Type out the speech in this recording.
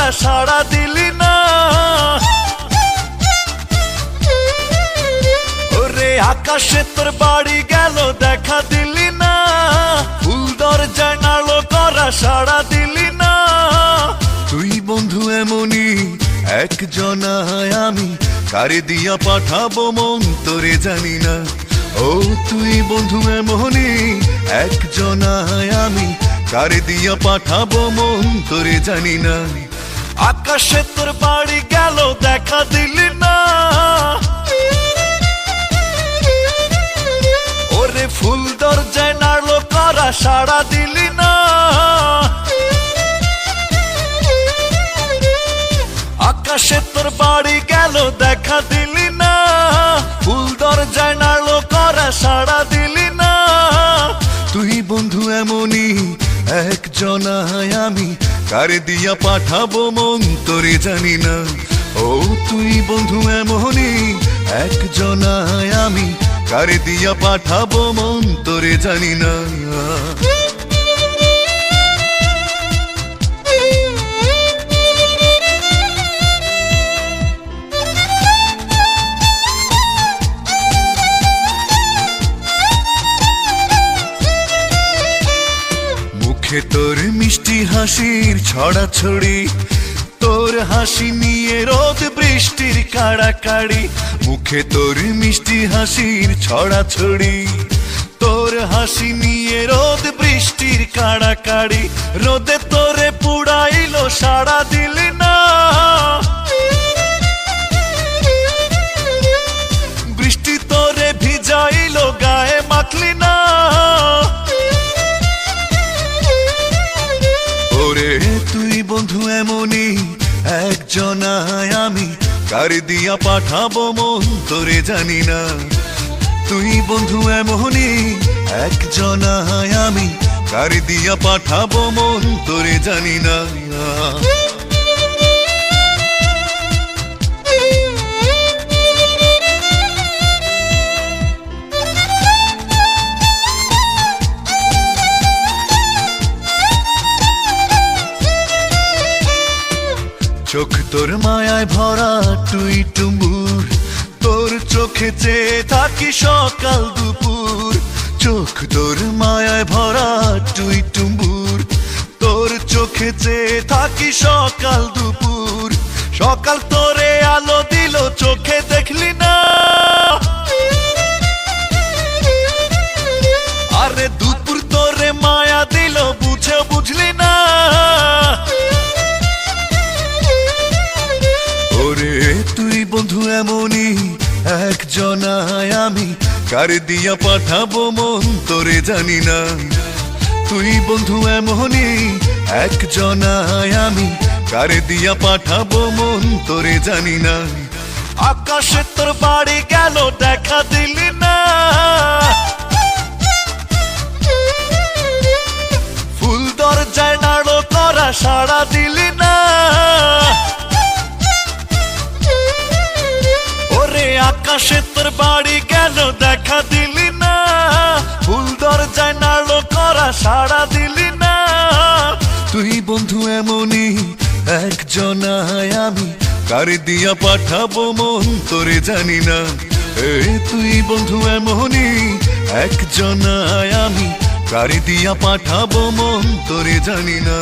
করা সাড়া দিলি না। ওরে আকাশে তোর বাড়ি গেল দেখা দিলি না, ফুল দরজায় নাড়লো করা সাড়া দিলি না। তুই বন্ধু এমনই একজনায়, আমি কারে দিয়া পাঠাবো মন তোরে জানি না। ও তুই বন্ধু এমনই একজনায়, আমি কারে দিয়া পাঠাবো মন তোরে জানি না। আকাশে তোর বাড়ি গেল দেখা দিলি না, ওরে ফুল দরজায় নাড়লো করা সাড়া দিলি না। আকাশে তোর বাড়ি গেল দেখা দিলি না, ফুল দরজায় নাড়লো করা সাড়া দিলি না। তুই বন্ধু এমনই একজনায়, আমি কারে দিয়া পাঠাবো মন তোরে জানি না। ও তুই বন্ধু এমনই একজনায়, আমি কারে দিয়া পাঠাবো মন তোরে জানি না। মুখে তোর মিষ্টি হাসির ছড়াছড়ি, তোর হাসি নিয়ে রোদ বৃষ্টির কাড়াকাড়ি। মুখে তোর মিষ্টি হাসির ছড়াছড়ি, তোর হাসি নিয়ে রোদ বৃষ্টির কাড়াকাড়ি। রোদে তোরে পুড়াইলো সাড়া দিলি না, বৃষ্টি তোরে ভিজাইলো গায়ে মাখলি না। ওরে তুই বন্ধু এমনই একজনায়, আমি কারে দিয়া পাঠাবো মন তোরে জানি না। তুই বন্ধু এমনই একজনায়, আমি কারে দিয়া পাঠাবো মন তোরে জানি না। চোখ তোর মায়ায় ভরা টুই টুম্বুর, তোর চোখে চেয়ে থাকি সকাল দুপুর। চোখ তোর মায়ায় ভরা টুই টুম্বুর, তোর চোখে চেয়ে থাকি সকাল দুপুর। সকাল তোরে আলো দিল চোখে দেখলি না, আরে দুপুর তোরে মায়া দিল বুঝে বুঝলি না। ওরে তুই বন্ধু এমনই একজনায়, আমি কারে দিয়া পাঠাবো মন তোরে জানি না। তুই বন্ধু এমনই একজনায়, আমি কারে দিয়া পাঠাবো মন তোরে জানি না। আকাশে তোর বাড়ি গেল দেখা দিলি না, ফুল দরজায় নাড়লো করা সাড়া দিলি না। আকাশে তোর বাড়ি গেল দেখা দিলি না, ফুল দরজায় নাড়লো করা সাড়া দিলি না। তুই বন্ধু এমনই একজনায়, আমি কারে দিয়া পাঠাবো মন তোরে জানি না। তুই বন্ধু এমনই একজনায়, আমি কারে দিয়া পাঠাবো মন তোরে জানি না।